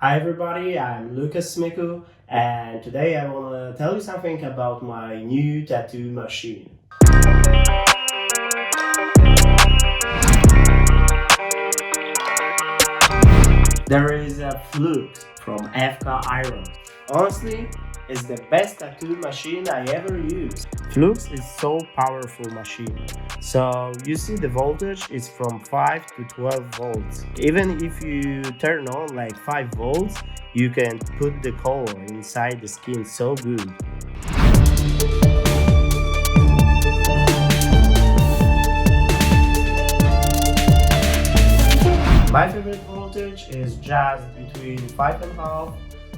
Hi everybody, I'm Lukas Smyku, and today I want to tell you something about my new tattoo machine. There is a Flux from FK Iron. Honestly, it's the best tattoo machine I ever used. Flux is so powerful machine. So you see the voltage is from 5 to 12 volts. Even if you turn on like 5 volts, you can put the color inside the skin so good. My favorite voltage is just between 5.5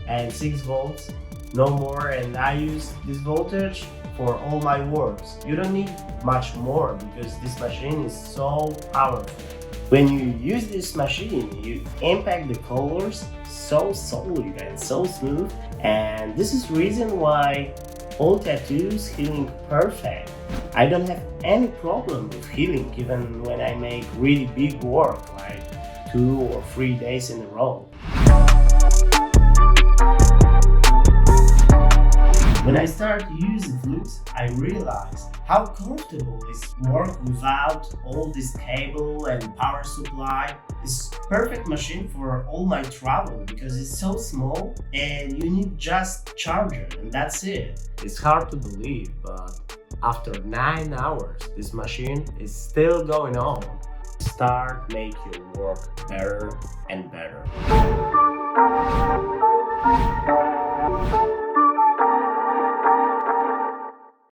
and 6 volts, no more, and I use this voltage for all my works. You don't need much more because this machine is so powerful. When you use this machine, you impact the colors so solid and so smooth, and this is reason why all tattoos healing perfect. I don't have any problem with healing even when I make really big work like 2 or 3 days in a row. When I started using Flux, I realized how comfortable is work without all this cable and power supply. It's perfect machine for all my travel because it's so small and you need just charger and that's it. It's hard to believe, but after 9 hours, this machine is still going on. Start make your work better and better.